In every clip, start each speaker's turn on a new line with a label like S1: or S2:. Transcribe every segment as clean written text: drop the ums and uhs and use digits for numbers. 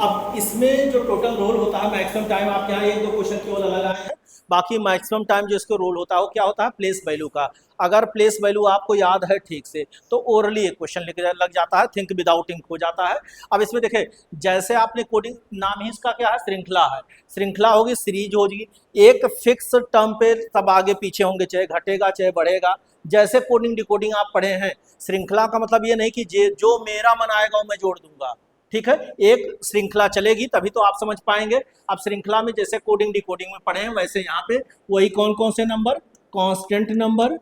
S1: अब इसमें जो टोटल रोल होता है मैक्सिमम टाइम, आपके यहाँ एक दो क्वेश्चन केवल अलग आए हैं, बाकी मैक्सिमम टाइम जो इसको रोल होता है वो क्या होता है, प्लेस वैल्यू का। अगर प्लेस वैल्यू आपको याद है ठीक से तो ओरली एक क्वेश्चन लग जाता है, थिंक विदाउट इंक हो जाता है। अब इसमें देखें, जैसे आपने कोडिंग, नाम ही इसका क्या है, श्रृंखला है। श्रृंखला होगी, सीरीज होगी, एक फिक्स टर्म पे सब आगे पीछे होंगे, चाहे घटेगा चाहे बढ़ेगा। जैसे कोडिंग डिकोडिंग आप पढ़े हैं, श्रृंखला का मतलब ये नहीं कि जो मेरा मन आएगा वो मैं जोड़ दूंगा, ठीक है, एक श्रृंखला चलेगी तभी तो आप समझ पाएंगे। अब श्रृंखला में जैसे कोडिंग डिकोडिंग में पढ़े हैं वैसे यहाँ पे वही कौन कौन से number, constant number,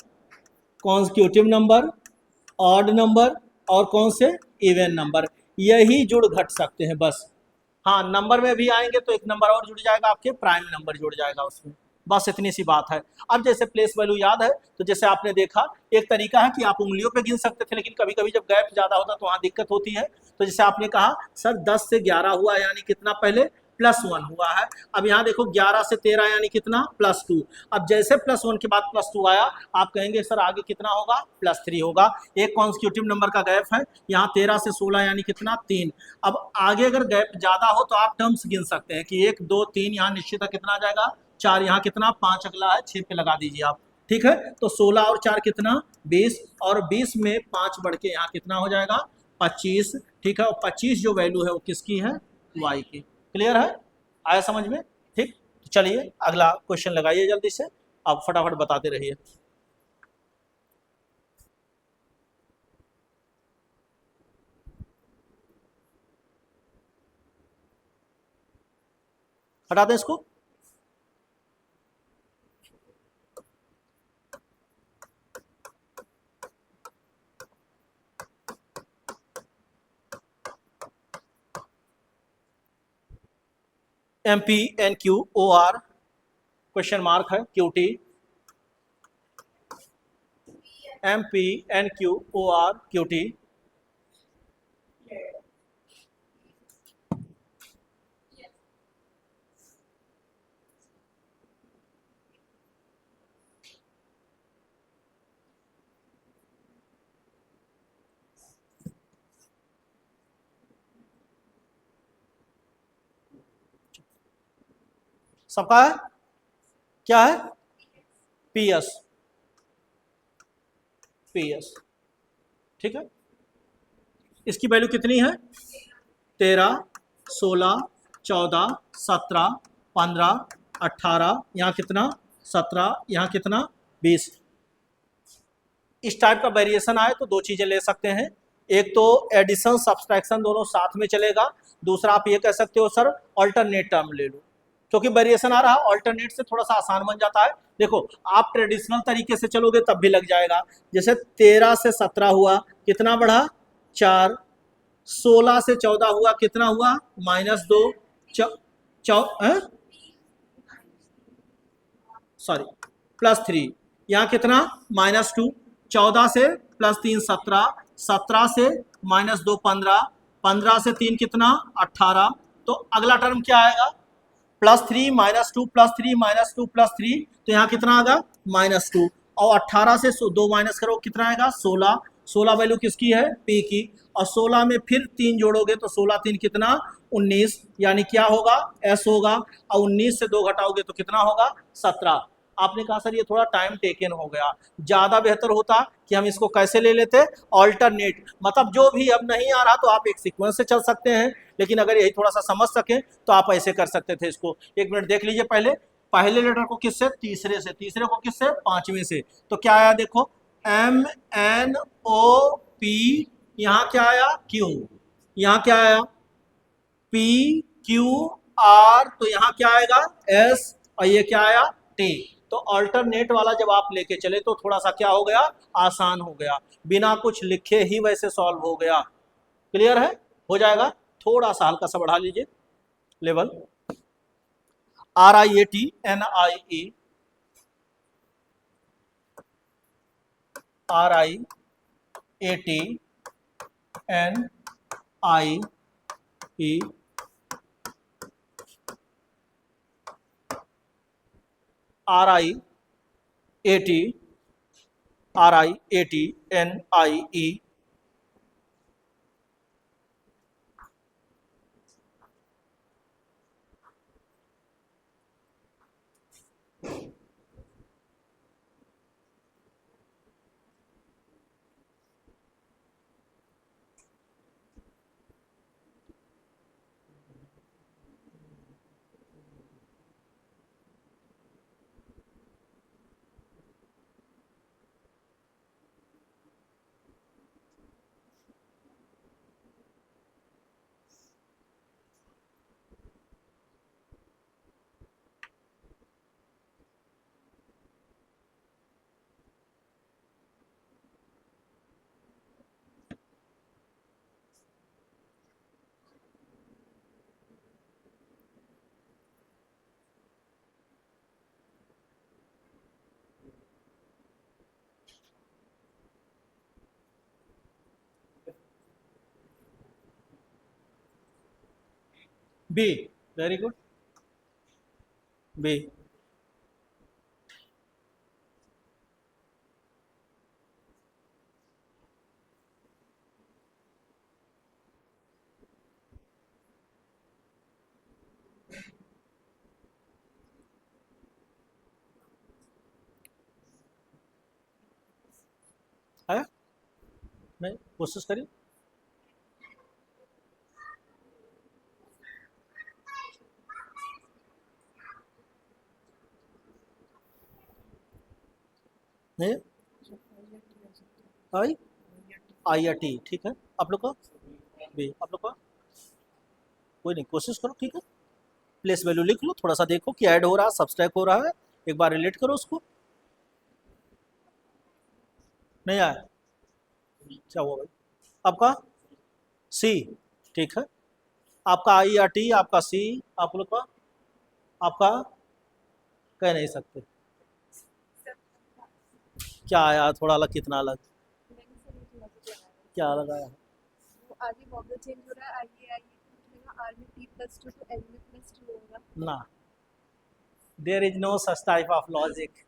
S1: constitutive number, odd number और कौन से, इवन नंबर, यही जुड़ घट सकते हैं बस। हाँ, नंबर में भी आएंगे तो एक नंबर और जुड़ जाएगा, आपके प्राइम नंबर जुड़ जाएगा उसमें, बस इतनी सी बात है। अब जैसे प्लेस वैल्यू याद है तो जैसे आपने देखा एक तरीका है कि आप उंगलियों पे गिन सकते थे, लेकिन कभी कभी जब गैप ज़्यादा होता तो वहाँ दिक्कत होती है। तो जैसे आपने कहा सर 10 से 11 हुआ यानी कितना, पहले +1 हुआ है। अब यहाँ देखो 11 से 13 यानी कितना, +2। अब जैसे +1 के बाद +2 आया, आप कहेंगे सर आगे कितना होगा, +3 होगा। एक कॉन्स्टिट्यूटिव नंबर का गैप है, यहाँ 13 से 16 यानी कितना, 3। अब आगे अगर गैप ज़्यादा हो तो आप टर्म्स गिन सकते हैं कि 1 2 3, यहाँ निश्चित कितना आ जाएगा, 4, यहाँ कितना, 5 अगला है, 6 पे लगा दीजिए आप, ठीक है। तो 16 और 4 कितना, 20, और 20 में 5 बढ़ के यहाँ कितना हो जाएगा, 25, ठीक है। और 25 जो वैल्यू है वो किसकी है, वाई की। क्लियर है, आया समझ में, ठीक। चलिए अगला क्वेश्चन लगाइए जल्दी से, आप फटाफट बताते रहिए। हटा दें इसको। MPNQOR क्वेश्चन मार्क है, QT, MPNQOR QT। सबका है, क्या है, PS, PS, ठीक है। इसकी वैल्यू कितनी है, 13, 16, 14, 17, 15, 18, यहाँ कितना, 17, यहाँ कितना, 20। इस टाइप का वेरिएशन आए तो दो चीज़ें ले सकते हैं, एक तो एडिशन सब्सट्रैक्शन दोनों साथ में चलेगा, दूसरा आप ये कह सकते हो सर अल्टरनेट टर्म ले लो, क्योंकि वेरिएशन आ रहा है, अल्टरनेट से थोड़ा सा आसान बन जाता है। देखो आप ट्रेडिशनल तरीके से चलोगे तब भी लग जाएगा, जैसे 13 से 17 हुआ, कितना बढ़ा, 4, 16 से 14 हुआ, कितना हुआ, -2, सॉरी +3, यहाँ कितना, -2, 14 से +3 17, 17 से -2 15, 15 से 3 कितना, 18। तो अगला टर्म क्या आएगा, +3 -2 +3 -2 +3, तो यहाँ कितना आएगा, -2, और 18 से 2 माइनस करो कितना आएगा, 16। 16 वैल्यू किसकी है, P की, और 16 में फिर 3 जोड़ोगे तो 16 3 कितना, 19, यानी क्या होगा, S होगा, और 19 से 2 घटाओगे तो कितना होगा, 17। आपने कहा सर ये थोड़ा टाइम टेकन हो गया, ज़्यादा बेहतर होता कि हम इसको कैसे ले लेते, ऑल्टरनेट, मतलब जो भी अब नहीं आ रहा तो आप एक सीक्वेंस से चल सकते हैं, लेकिन अगर यही थोड़ा सा समझ सकें तो आप ऐसे कर सकते थे इसको। एक मिनट देख लीजिए, पहले पहले लेटर को किससे, तीसरे से, तीसरे को किससे, पांचवें से, तो क्या आया देखो, MNOP, यहाँ क्या आया, Q, यहाँ क्या आया, PQR, तो यहाँ क्या आएगा, S, और ये क्या आया, T। तो अल्टरनेट वाला जब आप लेके चले तो थोड़ा सा क्या हो गया, आसान हो गया, बिना कुछ लिखे ही वैसे सॉल्व हो गया। क्लियर है, हो जाएगा, थोड़ा सा हल्का सा बढ़ा लीजिए level. RIATNIE, RIATNIE, RIATNIE, B, very good, B. है नहीं, कोशिश करिए। नहीं, आई, आई या टी, ठीक है। आप लोग का बी, आप लोग का कोई नहीं, कोशिश करो, ठीक है। प्लेस वैल्यू लिख लो, थोड़ा सा देखो कि ऐड हो रहा है, सब्सट्रैक्ट हो रहा है, एक बार रिलेट करो उसको। नहीं आया, क्या हुआ भाई? आपका सी, ठीक है। आपका आई या टी, आपका सी, आप लोग का, आपका कह नहीं सकते क्या आया, थोड़ा अलग, कितना अलग, क्या अलग आया?
S2: वो आगे वॉवल चेंज हो रहा है, आगे आई पूछेगा आर में टी प्लस टू तो एल में प्लस टू होगा
S1: ना, there is no such type of logic.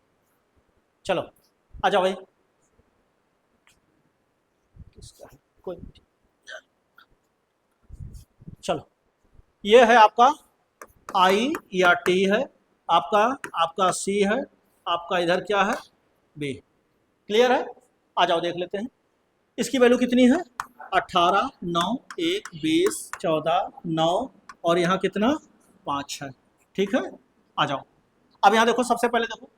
S1: चलो आ जाओ भाई, किसका है, कोई नहीं। चलो, ये है आपका आई या टी है, आपका आपका सी है, आपका इधर क्या है, बी। क्लियर है? आ जाओ देख लेते हैं। इसकी वैल्यू कितनी है? 18, 9, 1, 20, 14, 9 और यहाँ कितना, 5 है। ठीक है, आ जाओ। अब यहाँ देखो, सबसे पहले देखो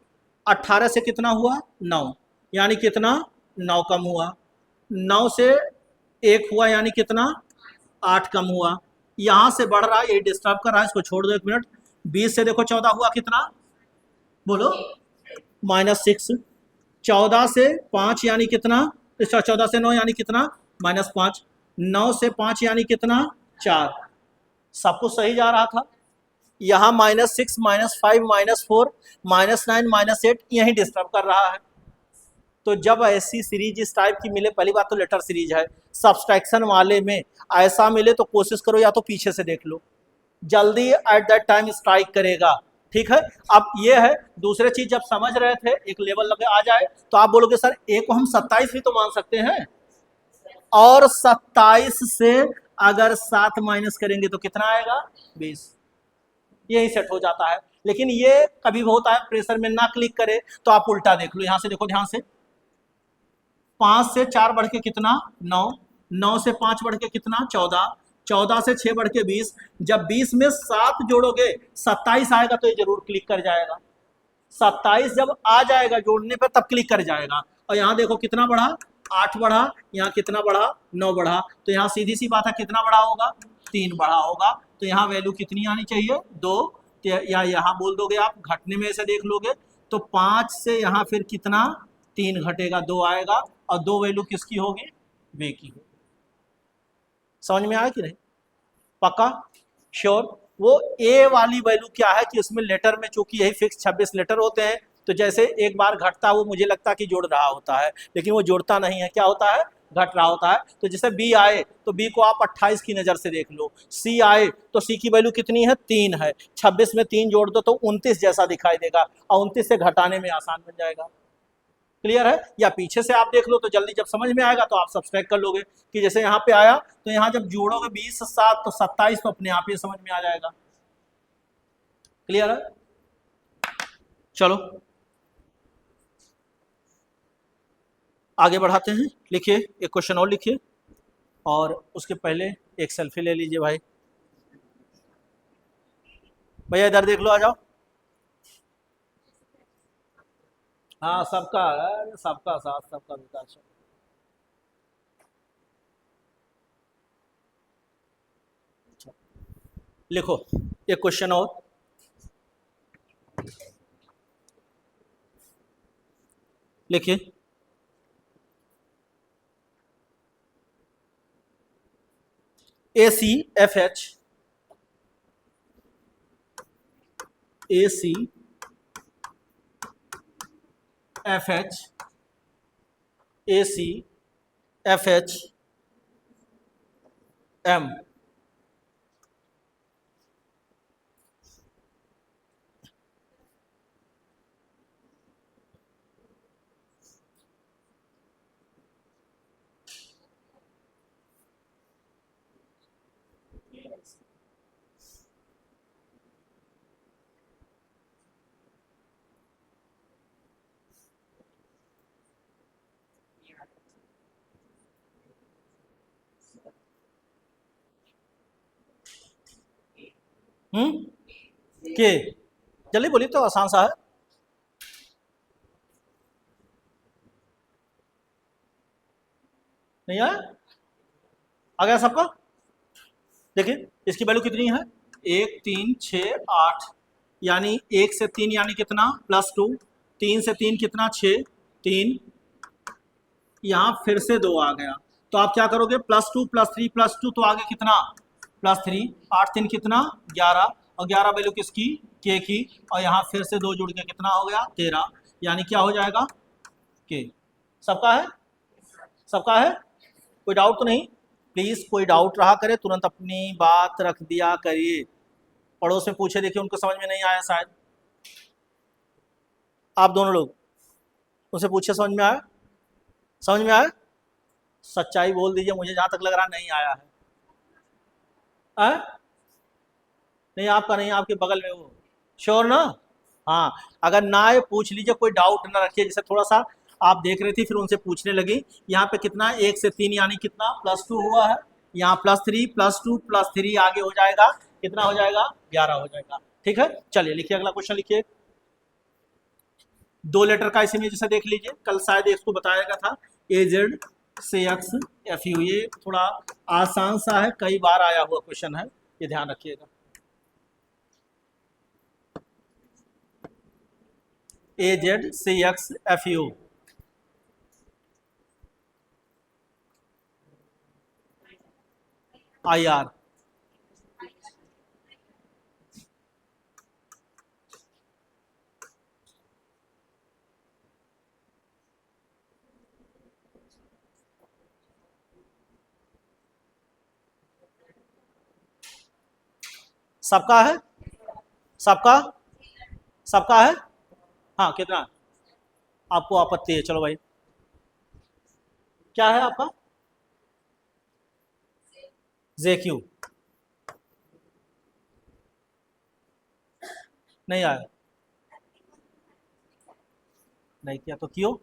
S1: 18 से कितना हुआ, 9, यानी कितना, 9 कम हुआ। 9 से 1 हुआ, यानी कितना, 8 कम हुआ। यहाँ से बढ़ रहा है, ये डिस्टर्ब कर रहा है, इसको छोड़ दो 1 मिनट। 20 से देखो 14 हुआ, कितना, बोलो, -6। 14 से 5 यानी कितना, 14 से 9 यानी कितना, -5। 9 से 5 यानी कितना, 4। सब कुछ सही जा रहा था। यहाँ -6, -5, -4, -9, -8 यही डिस्टर्ब कर रहा है। तो जब ऐसी सीरीज इस टाइप की मिले, पहली बात तो लेटर सीरीज है, सब्सट्रैक्शन वाले में ऐसा मिले तो कोशिश करो या तो पीछे से देख लो, जल्दी एट दैट टाइम स्ट्राइक करेगा। ठीक है, अब ये है दूसरे चीज, जब समझ रहे थे एक लेवल लगे आ जाए तो आप बोलोगे सर ए को हम 27 भी तो मान सकते हैं, और 27 से अगर 7 माइनस करेंगे तो कितना आएगा, 20। यही सेट हो जाता है। लेकिन ये कभी होता है प्रेशर में ना क्लिक करे तो आप उल्टा देख लो, यहां से देखो ध्यान से, 5 से 4 बढ़ के कितना, 9, 9 से 5 बढ़ के कितना, 14, 14 से 6 बढ़ के 20। जब 20 में 7 जोड़ोगे 27 आएगा तो ये जरूर क्लिक कर जाएगा। 27 जब आ जाएगा जोड़ने पर तब क्लिक कर जाएगा। और यहाँ देखो कितना बढ़ा, 8 बढ़ा, यहाँ कितना बढ़ा, 9 बढ़ा। तो यहाँ सीधी सी बात है, कितना बढ़ा होगा, 3 बढ़ा होगा। तो यहाँ वैल्यू कितनी आनी चाहिए, 2। या यहाँ बोल दोगे आप, घटने में ऐसे देख लोगे तो 5 से यहाँ फिर कितना, 3 घटेगा, 2 आएगा। और 2 वैल्यू किसकी होगी, वे की होगी। समझ में आया कि नहीं, पक्का, श्योर। वो ए वाली वैल्यू क्या है कि उसमें लेटर में चूंकि यही फिक्स 26 लेटर होते हैं, तो जैसे एक बार घटता है वो मुझे लगता है कि जोड़ रहा होता है, लेकिन वो जोड़ता नहीं है, क्या होता है, घट रहा होता है। तो जैसे बी आए तो बी को आप 28 की नज़र से देख लो। सी आए तो सी की वैल्यू कितनी है, 3 है। 26 में 3 जोड़ दो तो 29 जैसा दिखाई देगा, और 29 से घटाने में आसान बन जाएगा। क्लियर है? या पीछे से आप देख लो तो जल्दी जब समझ में आएगा तो आप सब्सट्रैक्ट कर लोगे कि जैसे यहाँ पे आया तो यहाँ जब जोड़ोगे 20 7 तो 27 तो अपने आप ही समझ में आ जाएगा। क्लियर है? चलो आगे बढ़ाते हैं। लिखिए, एक क्वेश्चन और लिखिए, और उसके पहले एक सेल्फी ले लीजिए भाई। भैया इधर देख लो, आ जाओ। हाँ सबका है, सबका साथ सबका विकास। लिखो एक क्वेश्चन और, लिखिए, ACFH, ACFH, ACFH M के जल्दी बोलिए तो आसान सा है। नहीं आया? आ गया सबका? देखिए इसकी वैल्यू कितनी है, 1 3 6 8, यानी 1 से 3 यानी कितना +2, 3 से 3 कितना 6, 3, यहाँ फिर से 2 आ गया, तो आप क्या करोगे +2 +3 +2, तो आगे कितना +3, 8 3 कितना 11, और 11 वैल्यू किसकी के की, और यहाँ फिर से 2 जुड़ के कितना हो गया 13, यानी क्या हो जाएगा के। सबका है? सबका है? कोई डाउट तो नहीं? प्लीज़ कोई डाउट रहा करे तुरंत अपनी बात रख दिया करिए। पड़ोस में पूछे देखिए, उनको समझ में नहीं आया शायद। आप दोनों लोग उनसे पूछे समझ में आया? समझ में आया? सच्चाई बोल दीजिए, मुझे जहाँ तक लग रहा नहीं आया है। नहीं आपका नहीं, आपके बगल में वो, श्योर ना? हाँ, अगर ना आए पूछ लीजिए, कोई डाउट ना रखिए। जैसे थोड़ा सा आप देख रही थी फिर उनसे पूछने लगी। यहाँ पे कितना 1 से 3 यानी कितना +2 हुआ है, यहाँ +3 +2 +3 आगे हो जाएगा, कितना हो जाएगा 11 हो जाएगा। ठीक है, चलिए लिखिए अगला क्वेश्चन लिखिए। 2 लेटर का इसी में जैसे देख लीजिए, कल शायद इसको बताया गया था, AZCXFU, ये थोड़ा आसान सा है, कई बार आया हुआ क्वेश्चन है, ये ध्यान रखिएगा। AZCXFU IR, सबका है? सबका? सबका है? हाँ, कितना आपको आपत्ति है? चलो भाई, क्या है आपका? JQ नहीं आया? नहीं किया तो क्यों?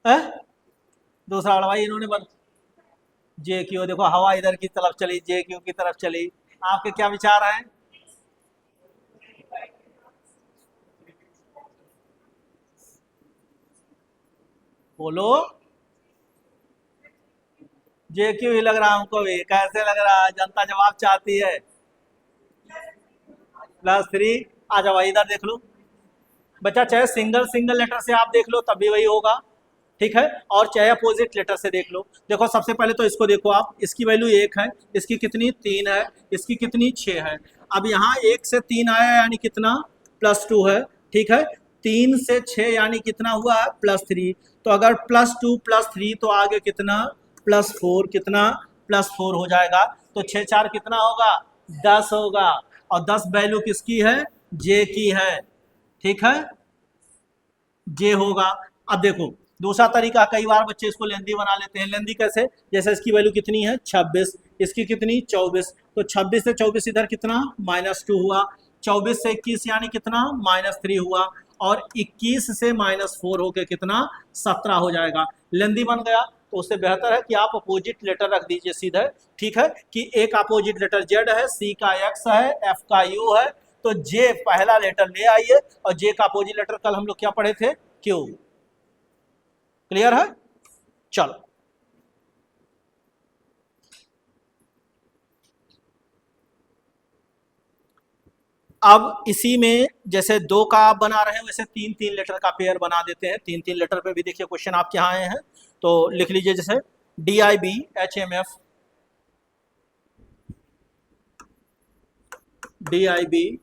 S1: है दूसरा वाला भाई इन्होंने बन JQ, देखो हवा इधर की तरफ चली, JQ की तरफ चली। आपके क्या विचार हैं? बोलो। JQ ही लग रहा है हमको भी। कैसे लग रहा है? जनता जवाब चाहती है। +3, आ जाओ भाई इधर देख लो बच्चा, चाहे सिंगल सिंगल लेटर से आप देख लो तब भी वही होगा, ठीक है, और चाहे अपोजिट लेटर से देख लो। देखो सबसे पहले तो इसको देखो आप, इसकी वैल्यू 1 है, इसकी कितनी 3 है, इसकी कितनी 6 है। अब यहाँ 1 से 3 आया यानी कितना +2 है, ठीक है, 3 से 6 यानी कितना हुआ +3, तो अगर +2 +3 तो आगे कितना +4, कितना +4 हो जाएगा, तो 6 4 कितना होगा 10 होगा, और 10 वैल्यू किसकी है जे की है, ठीक है, जे होगा। अब देखो दूसरा तरीका, कई बार बच्चे इसको लेंदी बना लेते हैं। लेंदी कैसे? जैसे इसकी वैल्यू कितनी है 26, इसकी कितनी 24, तो 26 से 24 इधर कितना -2 हुआ, 24 से 21 यानी कितना -3 हुआ, और 21 से -4 होके कितना 17 हो जाएगा। लेंदी बन गया, तो उससे बेहतर है कि आप अपोजिट लेटर रख दीजिए सीधे, ठीक है, कि एक अपोजिट लेटर जेड है, सी का एक्स है, एफ का यू है, तो जे पहला लेटर ले आइए, और जे का अपोजिट लेटर कल हम लोग क्या पढ़े थे क्यू। क्लियर है? चलो अब इसी में जैसे 2 का आप बना रहे हैं, वैसे 3 लेटर का पेयर बना देते हैं। 3 लेटर पे भी देखिए क्वेश्चन आपके यहाँ आए हैं, तो लिख लीजिए जैसे DIB HMF, DIB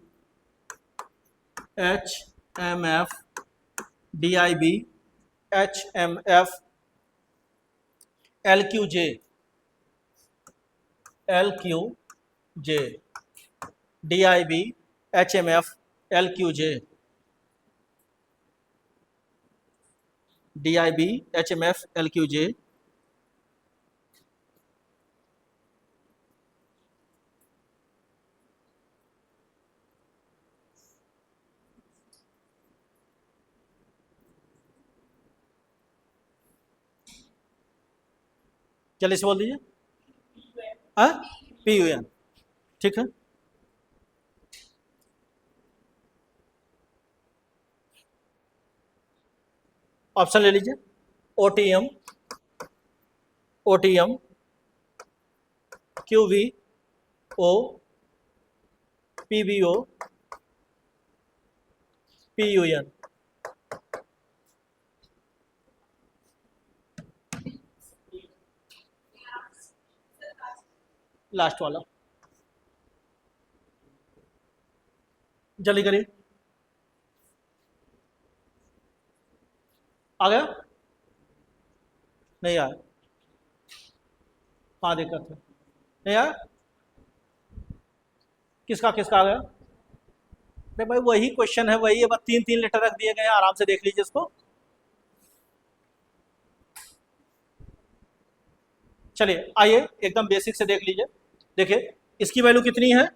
S1: HMF, DIB HMF, LQJ, LQJ, DIB HMF LQJ, DIB HMF LQJ, जल्दी से बोल दीजिए। PUN, ठीक है। ऑप्शन ले लीजिए। OTM, OTM, QVO, PBO, PUN। Last वाला जल्दी करिए। आ गया? नहीं आया? हाँ दिक्कत है, नहीं आया? किसका किसका आ गया? अरे भाई वही क्वेश्चन है, वही है, बस 3 3 लेटर रख दिए गए हैं, आराम से देख लीजिए इसको। चलिए आइए एकदम बेसिक से देख लीजिए। देखिए इसकी वैल्यू कितनी है?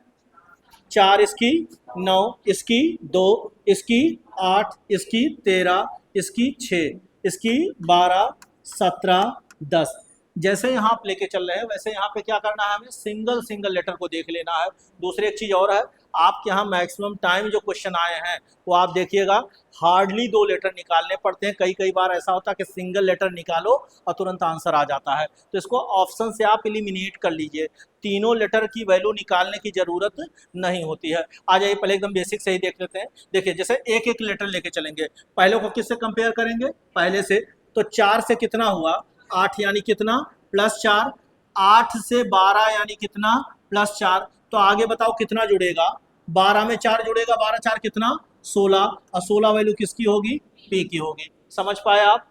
S1: 4, इसकी 9, इसकी 2, इसकी 8, इसकी 13, इसकी 6, इसकी 12, 17, 10। जैसे यहाँ आप लेके चल रहे हैं वैसे यहाँ पे क्या करना है, हमें सिंगल सिंगल लेटर को देख लेना है। दूसरी एक चीज़ और है, आपके यहाँ मैक्सिमम टाइम जो क्वेश्चन आए हैं वो आप देखिएगा हार्डली 2 लेटर निकालने पड़ते हैं। कई कई बार ऐसा होता है कि सिंगल लेटर निकालो और तुरंत आंसर आ जाता है, तो इसको ऑप्शन से आप एलिमिनेट कर लीजिए। तीनों लेटर की वैल्यू निकालने की ज़रूरत नहीं होती है। आ जाइए पहले एकदम बेसिक से ही देख लेते हैं। देखिए जैसे एक एक लेटर लेके चलेंगे, पहले को किससे कंपेयर करेंगे? पहले से। तो 4 से कितना हुआ? 8 यानी कितना? +4। 8 से 12 यानी कितना? +4। तो आगे बताओ कितना जुड़ेगा? 12 में 4 जुड़ेगा, 12 4 कितना? 16। और 16 वैल्यू किसकी होगी? P की होगी। समझ पाए आप?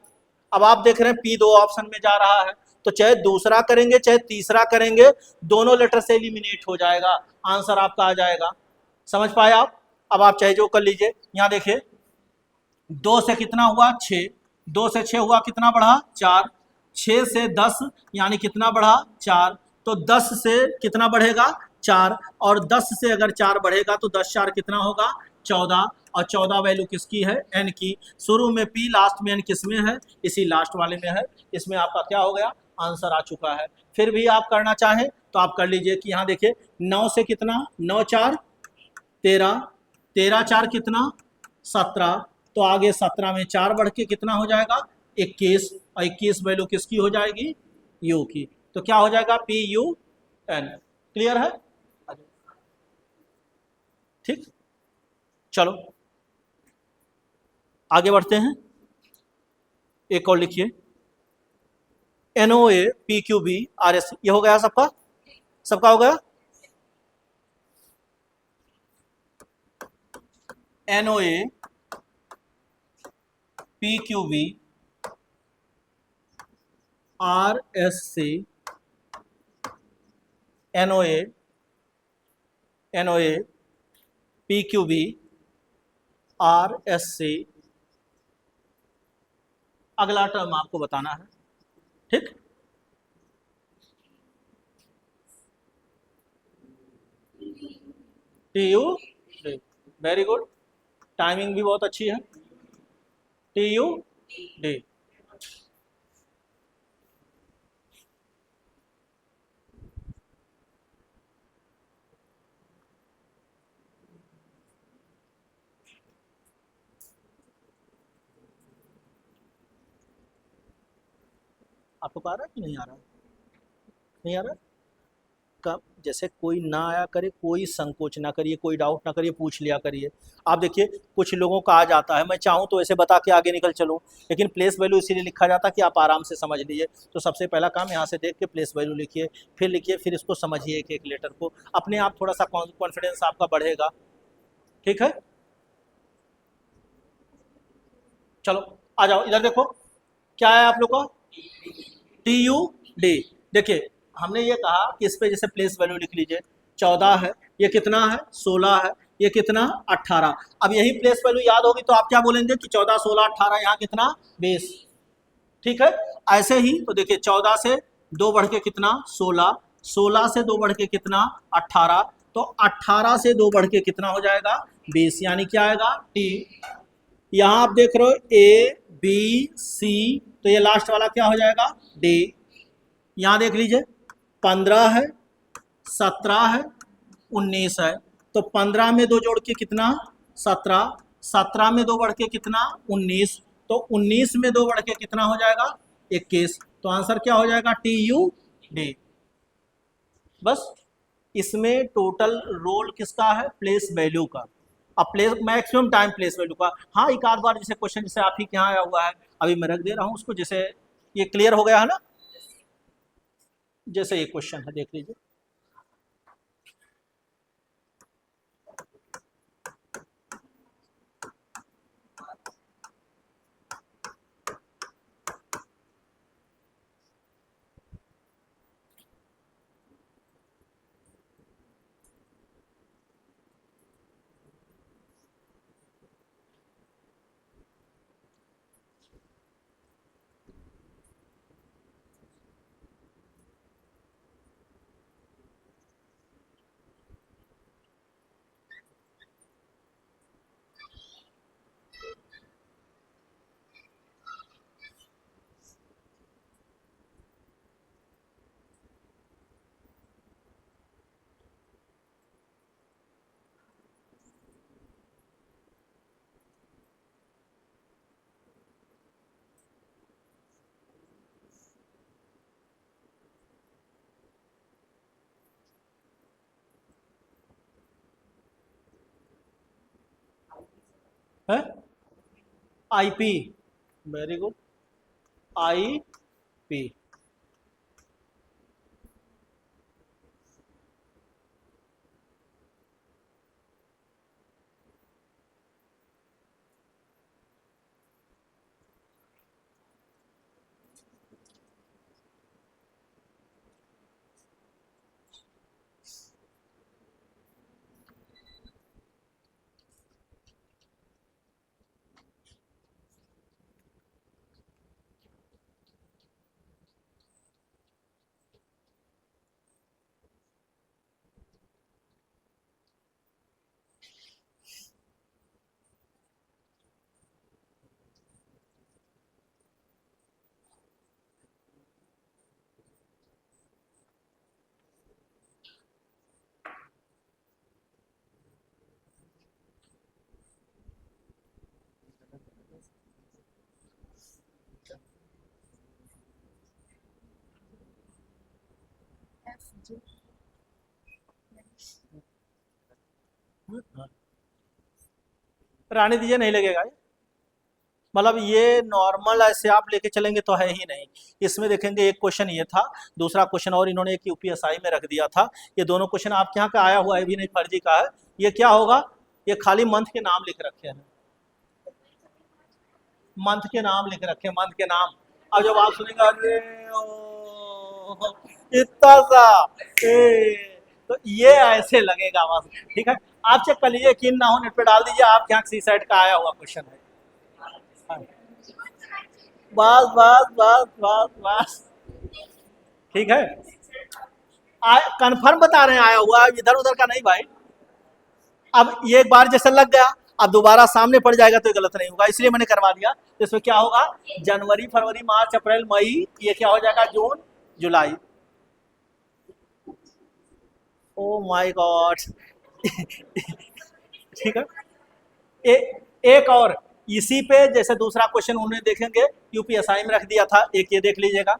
S1: अब आप देख रहे हैं P 2 ऑप्शन में जा रहा है, तो चाहे दूसरा करेंगे चाहे तीसरा करेंगे, दोनों लेटर से एलिमिनेट हो जाएगा, आंसर आपका आ जाएगा। समझ पाए आप? अब आप चाहे जो कर लीजिए। यहाँ देखिए 2 से कितना हुआ? 6। 2 से 6 हुआ, कितना बढ़ा? 4। 6 से 10 यानी कितना बढ़ा? 4। तो 10 से कितना बढ़ेगा? 4। और 10 से अगर 4 बढ़ेगा तो 10 4 कितना होगा? 14। और 14 वैल्यू किसकी है? N की। शुरू में P, लास्ट में N किस में है? इसी लास्ट वाले में है। इसमें आपका क्या हो गया? आंसर आ चुका है। फिर भी आप करना चाहें तो आप कर लीजिए कि यहाँ देखिए 9 से कितना? 9 4 13, 13 4 कितना? 17। तो आगे 17 में 4 बढ़ के कितना हो जाएगा? 21। और 21 वैल्यू किसकी हो जाएगी? U की। तो क्या हो जाएगा? PUN। क्लियर है? ठीक, चलो आगे बढ़ते हैं। एक और लिखिए, NOA PQB RS। ये हो गया सबका? सबका हो गया? NOA PQB RSC, NOA PQB RSC। अगला टर्म आपको बताना है, ठीक? TU, वेरी गुड, टाइमिंग भी बहुत अच्छी है। TUD। आपको आ रहा है कि नहीं आ रहा? नहीं आ रहा? कब जैसे कोई ना आया करे, कोई संकोच ना करिए, कोई डाउट ना करिए, पूछ लिया करिए। आप देखिए कुछ लोगों का आ जाता है, मैं चाहूँ तो ऐसे बता के आगे निकल चलूँ, लेकिन प्लेस वैल्यू इसीलिए लिखा जाता है कि आप आराम से समझ लीजिए। तो सबसे पहला काम यहाँ से देख के प्लेस वैल्यू लिखिए, फिर लिखिए, फिर इसको समझिए एक एक लेटर को, अपने आप थोड़ा सा कॉन्फिडेंस आपका बढ़ेगा। ठीक है, चलो आ जाओ इधर देखो, क्या है आप लोग का? TUD। देखिए हमने ये कहा कि इस पे जैसे प्लेस वैल्यू लिख लीजिए, 14 है, ये कितना है? 16 है, ये कितना? 18। अब यही प्लेस वैल्यू याद होगी तो आप क्या बोलेंगे कि 14 16 18, यहाँ कितना? 20। ठीक है, ऐसे ही तो देखिए 14 से 2 बढ़ के कितना? 16। 16 से 2 बढ़ के कितना? 18। तो 18 से 2 बढ़ के कितना हो जाएगा? 20। यानी क्या आएगा? T। यहाँ आप देख रहे हो A B C, तो ये लास्ट वाला क्या हो जाएगा? D। यहाँ देख लीजिए 15 है, 17 है, 19 है। तो 15 में 2 जोड़ के कितना, 17, 17 में 2 बढ़ के कितना, 19। तो 19 में 2 बढ़ के कितना हो जाएगा, 21। तो आंसर क्या हो जाएगा, TUD। बस इसमें टोटल रोल किसका है, प्लेस वैल्यू का। अब place maximum time place value का। हाँ एक आध बार जैसे क्वेश्चन जैसे आप ही के यहाँ आया हुआ है, अभी मैं रख दे रहा हूँ उसको, जैसे ये क्लियर हो गया है ना। जैसे ये क्वेश्चन है देख लीजिए, है IP, very good, IP।
S2: FG।
S1: रानी दीजिए, नहीं लगेगा ये, मतलब ये नॉर्मल ऐसे आप लेके चलेंगे तो है ही नहीं। इसमें देखेंगे एक क्वेश्चन ये था, दूसरा क्वेश्चन और इन्होंने एक यूपीएसआई में रख दिया था। ये दोनों क्वेश्चन आपके यहाँ का आया हुआ है भी नहीं, फर्जी का है। ये क्या होगा, ये खाली मंथ के नाम लिख रखे हैं, मंथ के नाम लिख रखे हैं, मंथ के नाम। अब जब आप सुनेंगे अरे इतना सा तो ये ऐसे लगेगा बस, ठीक है। आप चेक कर लीजिए, यकीन ना हो नेट पे डाल दीजिए, आपके यहाँ सी सेट का आया हुआ क्वेश्चन है। हाँ। बस बस बस बस बस, ठीक है। कंफर्म बता रहे हैं आया हुआ, इधर उधर का नहीं भाई। अब ये एक बार जैसे लग गया, अब दोबारा सामने पड़ जाएगा तो गलत नहीं होगा, इसलिए मैंने करवा दिया। तो इसमें क्या होगा, जनवरी फरवरी मार्च अप्रैल मई, ये क्या हो जाएगा, जून जुलाई। ओ माय गॉड ठीक है। ए, एक और इसी पे जैसे दूसरा क्वेश्चन उन्हें देखेंगे, यूपीएसआई में रख दिया था, एक ये देख लीजिएगा,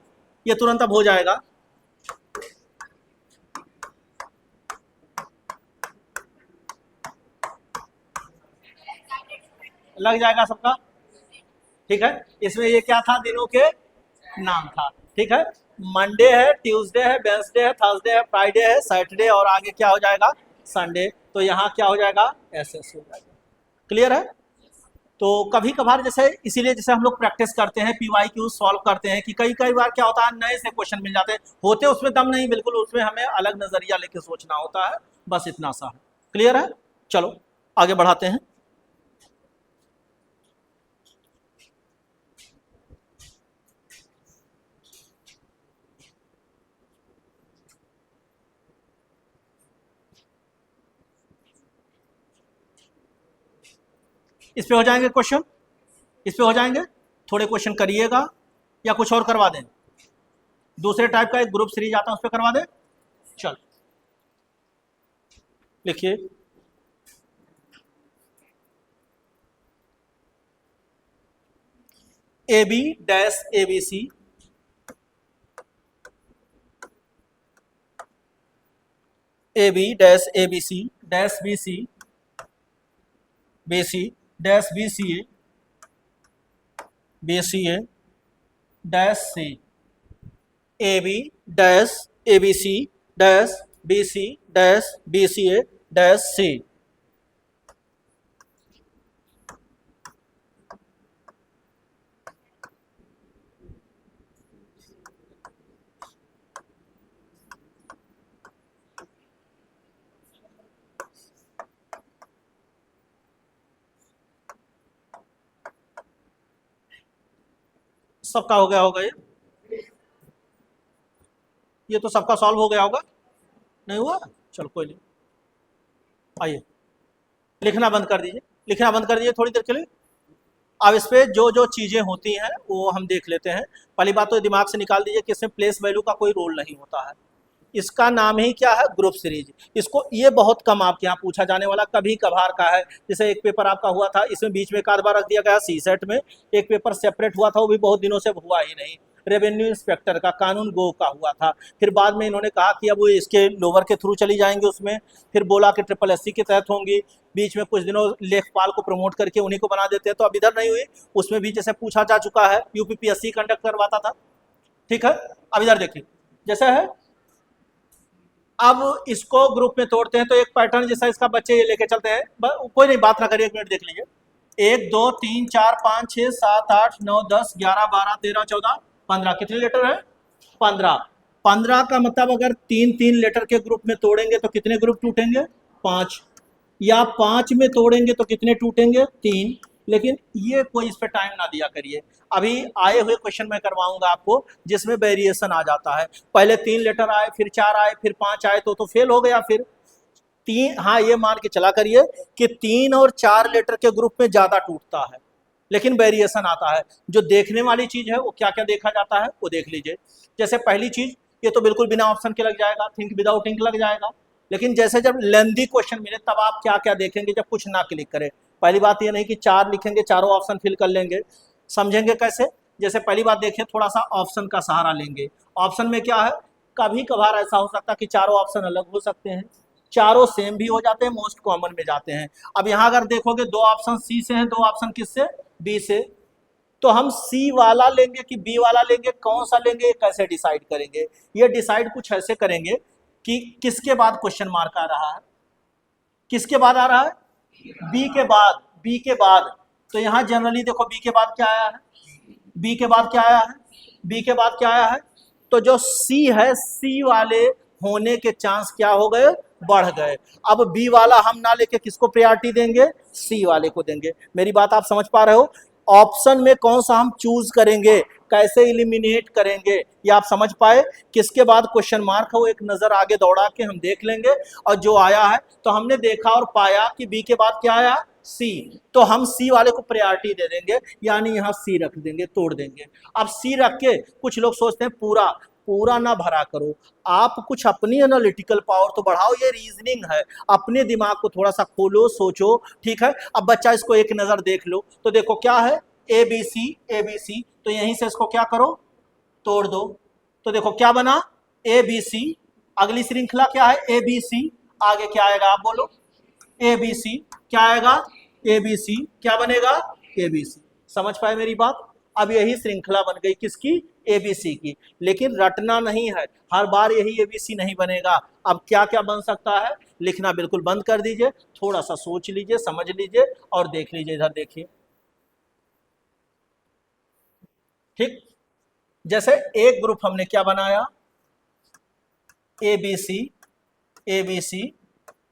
S1: ये तुरंत अब हो जाएगा। लग जाएगा सबका, ठीक है। इसमें ये क्या था, दिनों के नाम था, ठीक है। मंडे है, ट्यूसडे है, वेंसडे है, थर्सडे है, फ्राइडे है, सैटरडे और आगे क्या हो जाएगा, संडे। तो यहाँ क्या हो जाएगा, एसएस हो जाएगा। क्लियर है। तो कभी कभार जैसे इसीलिए जैसे हम लोग प्रैक्टिस करते हैं, PYQ सॉल्व करते हैं, कि कई कई बार क्या होता है, नए से क्वेश्चन मिल जाते हैं, होते उसमें दम नहीं बिल्कुल, उसमें हमें अलग नजरिया लेके सोचना होता है, बस इतना सा है। क्लियर है। चलो आगे बढ़ाते हैं। इस पे हो जाएंगे क्वेश्चन, इस पे हो जाएंगे। थोड़े क्वेश्चन करिएगा या कुछ और करवा दें। दूसरे टाइप का एक ग्रुप सीरीज आता है, उस पर करवा दे। चल लिखिए, A B dash A B C, A B dash A B C dash B C, B C dash B C A, B C A dash C, A B dash A B C dash B C dash B C A dash C. सबका हो गया होगा ये तो सबका solve हो गया होगा, नहीं हुआ? चलो कोई नहीं, आइए लिखना बंद कर दीजिए, लिखना बंद कर दीजिए थोड़ी देर के लिए। अब इस पे जो जो चीज़ें होती हैं वो हम देख लेते हैं। पहली बात तो दिमाग से निकाल दीजिए कि इसमें प्लेस वैल्यू का कोई रोल नहीं होता है। इसका नाम ही क्या है? Group series. इसको ये बहुत कम आपके यहाँ पूछा जाने वाला कभी कभार का है। जैसे एक पेपर आपका हुआ था, इसमें बीच में एक आध बार रख दिया गया सी सेट में, एक पेपर सेपरेट हुआ था, वो भी बहुत दिनों से हुआ ही नहीं, रेवेन्यू इंस्पेक्टर का, कानून गो का हुआ था। फिर बाद में इन्होंने कहा कि अब वो इसके लोअर के थ्रू चली जाएंगे उसमें, फिर बोला कि SSSC के तहत होंगी। बीच में कुछ दिनों लेखपाल को प्रमोट करके उन्हीं को बना देते हैं, तो अब इधर नहीं हुई। उसमें भी जैसे पूछा जा चुका है, UPPSC कंडक्ट करवाता था, ठीक है। अब इधर देखिए, जैसा है अब इसको ग्रुप में तोड़ते हैं तो एक पैटर्न जैसा इसका बच्चे ये लेके चलते हैं, कोई नहीं बात ना करिए, 1 मिनट देख लीजिए। 1 2 3 4 5 6 7 8 9 10 11 12 13 14 15, कितने लेटर है? 15। 15 का मतलब अगर 3 लेटर के ग्रुप में तोड़ेंगे तो कितने ग्रुप टूटेंगे? 5। या 5 में तोड़ेंगे तो कितने टूटेंगे? 3। लेकिन ये कोई इस पर टाइम ना दिया करिए, अभी आए हुए क्वेश्चन में करवाऊंगा आपको जिसमें वेरिएशन आ जाता है। पहले 3 लेटर आए, फिर 4 आए, फिर 5 आए तो फेल हो गया। फिर 3, हाँ ये मान के चला करिए कि 3 और 4 लेटर के ग्रुप में ज़्यादा टूटता है, लेकिन वेरिएशन आता है। जो देखने वाली चीज़ है वो क्या क्या देखा जाता है वो देख लीजिए। जैसे पहली चीज़, ये तो बिल्कुल बिना ऑप्शन के लग जाएगा, थिंक विदाउट इंक लग जाएगा। लेकिन जैसे जब लेंदी क्वेश्चन मिले तब आप क्या क्या देखेंगे जब कुछ ना क्लिक करें। पहली बात ये नहीं कि 4 लिखेंगे, चारों ऑप्शन फिल कर लेंगे, समझेंगे कैसे? जैसे पहली बात देखिए, थोड़ा सा ऑप्शन का सहारा लेंगे। ऑप्शन में क्या है, कभी कभार ऐसा हो सकता है कि चारों ऑप्शन अलग हो सकते हैं, चारों सेम भी हो जाते हैं, मोस्ट कॉमन में जाते हैं। अब यहाँ अगर देखोगे 2 ऑप्शन सी से हैं, 2 ऑप्शन किससे? बी से। तो हम सी वाला लेंगे कि बी वाला लेंगे, कौन सा लेंगे, ये कैसे डिसाइड करेंगे? ये डिसाइड कुछ ऐसे करेंगे कि किसके बाद क्वेश्चन मार्क आ रहा है, किसके बाद आ रहा है? बी के बाद, बी के बाद। तो यहाँ जनरली देखो बी के बाद क्या आया है, बी के बाद क्या आया है, बी के बाद क्या आया है? तो जो सी है, सी वाले होने के चांस क्या हो गए? बढ़ गए। अब बी वाला हम ना लेके किसको प्रायोरिटी देंगे? सी वाले को देंगे। मेरी बात आप समझ पा रहे हो? ऑप्शन में कौन सा हम चूज करेंगे, कैसे इलिमिनेट करेंगे, ये आप समझ पाए? किसके बाद क्वेश्चन मार्क है वो एक नजर आगे दौड़ा के हम देख लेंगे, और जो आया है तो हमने देखा और पाया कि बी के बाद क्या आया? सी। तो हम सी वाले को प्रायोरिटी दे देंगे, यानी यहाँ सी रख देंगे, तोड़ देंगे। अब सी रख के कुछ लोग सोचते हैं पूरा पूरा ना भरा करो, आप कुछ अपनी एनालिटिकल पावर तो बढ़ाओ, ये रीजनिंग है, अपने दिमाग को थोड़ा सा खोलो, सोचो, ठीक है। अब बच्चा इसको एक नज़र देख लो, तो देखो क्या है? ए बी सी, तो यहीं से इसको क्या करो? तोड़ दो। तो देखो क्या बना? A B C. अगली श्रृंखला क्या है? A B C. आगे क्या आएगा आप बोलो? A B C. क्या आएगा? A B C. क्या बनेगा? A B C. समझ पाए मेरी बात? अब यही श्रृंखला बन गई किसकी? एबीसी की। लेकिन रटना नहीं है, हर बार यही एबीसी नहीं बनेगा। अब क्या क्या बन सकता है, लिखना बिल्कुल बंद कर दीजिए, थोड़ा सा सोच लीजिए, समझ लीजिए और देख लीजिए। इधर देखिए, ठीक। जैसे एक ग्रुप हमने क्या बनाया? A B C, A B C,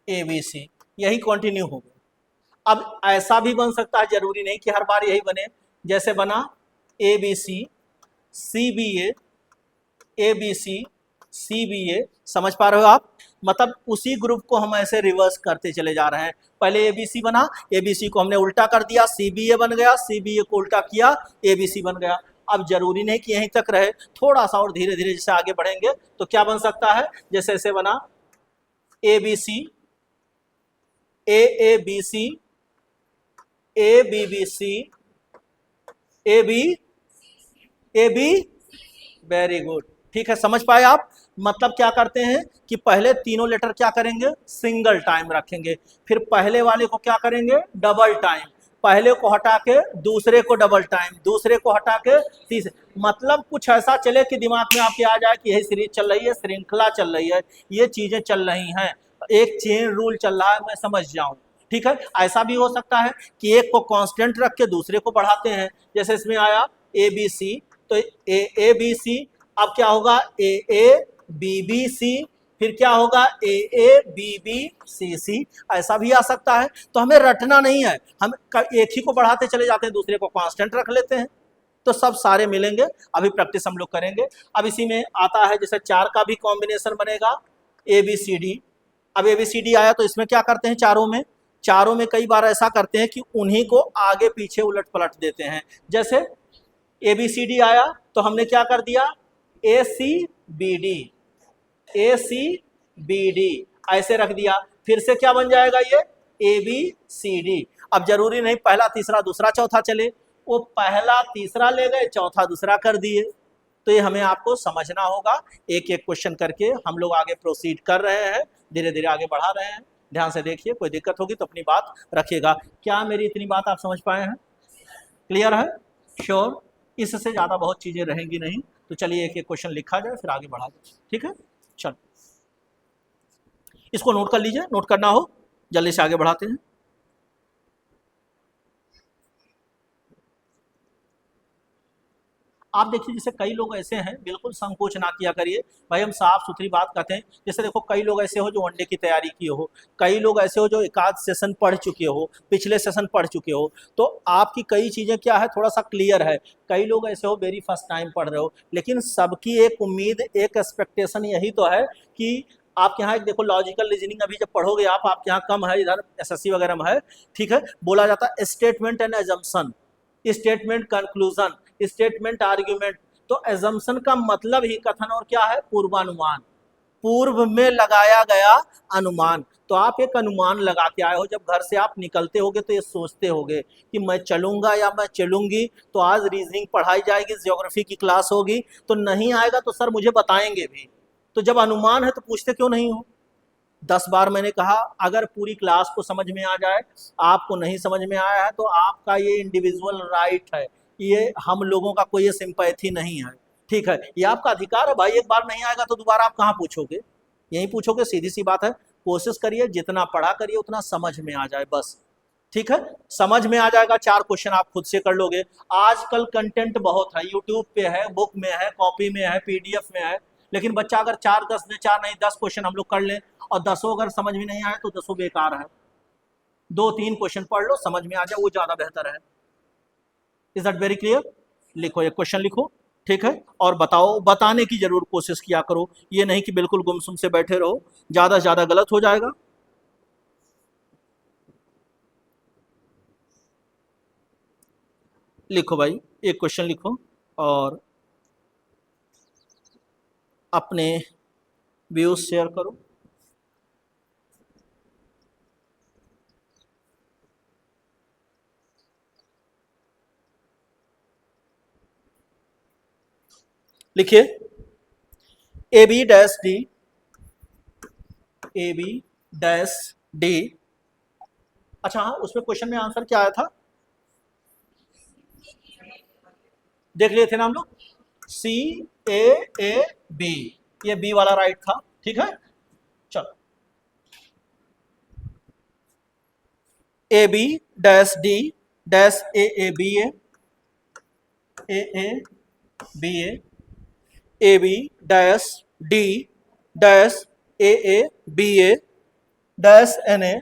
S1: A B C, यही कंटिन्यू हो गया। अब ऐसा भी बन सकता है, जरूरी नहीं कि हर बार यही बने। जैसे बना A B C, C B A B C, C B A. समझ पा रहे हो आप? मतलब उसी ग्रुप को हम ऐसे रिवर्स करते चले जा रहे हैं। पहले ए बी सी बना, ए बी सी को हमने उल्टा कर दिया, सी बी ए बन गया, सी बी ए को उल्टा किया, ए बी सी बन गया। अब जरूरी नहीं कि यहीं तक रहे, थोड़ा सा और धीरे धीरे जैसे आगे बढ़ेंगे तो क्या बन सकता है, जैसे ऐसे बना A B C, A B C, A B C, A B, very good, ठीक है, समझ पाए आप। मतलब क्या करते हैं कि पहले तीनों लेटर क्या करेंगे, सिंगल टाइम रखेंगे, फिर पहले वाले को क्या करेंगे, डबल टाइम, पहले को हटा के दूसरे को डबल टाइम, दूसरे को हटा के तीसरे, मतलब कुछ ऐसा चले कि दिमाग में आपके आ जाए कि यही सीरीज चल रही है, श्रृंखला चल रही है, ये चीजें चल रही हैं, एक चेन रूल चल रहा है, मैं समझ जाऊं। ठीक है, ऐसा भी हो सकता है कि एक को कांस्टेंट रख के दूसरे को बढ़ाते हैं, जैसे इसमें आया ए बी सी, तो ए बी सी, अब क्या होगा ए बी सी, फिर क्या होगा ए बी सी, ऐसा भी आ सकता है। तो हमें रटना नहीं है, हम एक ही को बढ़ाते चले जाते हैं, दूसरे को कांस्टेंट रख लेते हैं, तो सब सारे मिलेंगे। अभी प्रैक्टिस हम लोग करेंगे। अब इसी में आता है जैसे 4 का भी कॉम्बिनेशन बनेगा, ए बी सी डी। अब ए बी सी डी आया तो इसमें क्या करते हैं, चारों में कई बार ऐसा करते हैं कि उन्हीं को आगे पीछे उलट पलट देते हैं। जैसे ए बी सी डी आया तो हमने क्या कर दिया, ए सी बी डी, ए सी बी डी ऐसे रख दिया, फिर से क्या बन जाएगा ये ए बी सी डी। अब जरूरी नहीं पहला तीसरा दूसरा चौथा चले, वो पहला तीसरा ले गए, चौथा दूसरा कर दिए। तो ये हमें आपको समझना होगा, एक एक क्वेश्चन करके हम लोग आगे प्रोसीड कर रहे हैं, धीरे धीरे आगे बढ़ा रहे हैं। ध्यान से देखिए, कोई दिक्कत होगी तो अपनी बात रखिएगा। क्या मेरी इतनी बात आप समझ पाए हैं, क्लियर है, श्योर? इससे ज़्यादा बहुत चीज़ें रहेंगी नहीं। तो चलिए एक एक क्वेश्चन लिखा जाए, फिर आगे बढ़ा जाए, ठीक है। चलो इसको नोट कर लीजिए, नोट करना हो जल्दी से आगे बढ़ाते हैं। आप देखिए, जैसे कई लोग ऐसे हैं, बिल्कुल संकोच ना किया करिए भाई, हम साफ सुथरी बात करते हैं। जैसे देखो, कई लोग ऐसे हो जो वनडे की तैयारी किए हो, कई लोग ऐसे हो जो एक आध सेशन पढ़ चुके हो, पिछले सेशन पढ़ चुके हो, तो आपकी कई चीज़ें क्या है, थोड़ा सा क्लियर है। कई लोग ऐसे हो वेरी फर्स्ट टाइम पढ़ रहे हो, लेकिन सबकी एक उम्मीद, एक एक्सपेक्टेशन यही तो है कि आपके यहाँ एक देखो लॉजिकल रीजनिंग अभी जब पढ़ोगे आप, आपके यहाँ कम है, इधर एसएससी वगैरह में है, ठीक है। बोला जाता है statement and assumption, statement conclusion, statement argument. तो एजम्पशन का मतलब ही कथन और क्या है, पूर्वानुमान, पूर्व में लगाया गया अनुमान। तो आप एक अनुमान लगा के आए हो, जब घर से आप निकलते होगे तो ये सोचते होगे कि मैं चलूंगा या मैं चलूंगी, तो आज रीजनिंग पढ़ाई जाएगी, ज्योग्राफी की क्लास होगी, तो नहीं आएगा तो सर मुझे बताएंगे भी। तो जब अनुमान है तो पूछते क्यों नहीं हो। 10 बार मैंने कहा, अगर पूरी क्लास को समझ में आ जाए, आपको नहीं समझ में आया है तो आपका ये इंडिविजुअल राइट है, ये हम लोगों का कोई सिंपैथी नहीं है, ठीक है, ये आपका अधिकार है भाई। एक बार नहीं आएगा तो दोबारा आप कहाँ पूछोगे, यहीं पूछोगे, सीधी सी बात है। कोशिश करिए जितना पढ़ा करिए उतना समझ में आ जाए बस, ठीक है। समझ में आ जाएगा, 4 क्वेश्चन आप खुद से कर लोगे। आजकल कंटेंट बहुत है, यूट्यूब पे है, बुक में है, कॉपी में है, पीडीएफ में है, लेकिन बच्चा अगर 4 10 में 4 नहीं 10 क्वेश्चन हम लोग कर लें और 10 अगर समझ में नहीं आए तो 10 बेकार है। 2-3 क्वेश्चन पढ़ लो, समझ में आ जाए, वो ज्यादा बेहतर है। Is that very clear? लिखो, एक क्वेश्चन लिखो, ठीक है, और बताओ, बताने की जरूर कोशिश किया करो, ये नहीं कि बिल्कुल गुमसुम से बैठे रहो, ज्यादा से ज्यादा गलत हो जाएगा। लिखो भाई, एक क्वेश्चन लिखो और अपने व्यूज शेयर करो। लिखिए A B dash D, A B dash D. अच्छा हाँ, उसमें क्वेश्चन में आंसर क्या आया था, देख लिए थे ना हम लोग, सी ए बी, ये बी वाला राइट था, ठीक है। चलो A B dash D dash A B A B A B dash D dash A B dash N A.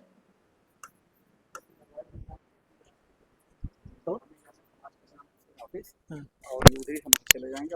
S3: और उधर ही हम चले जाएंगे।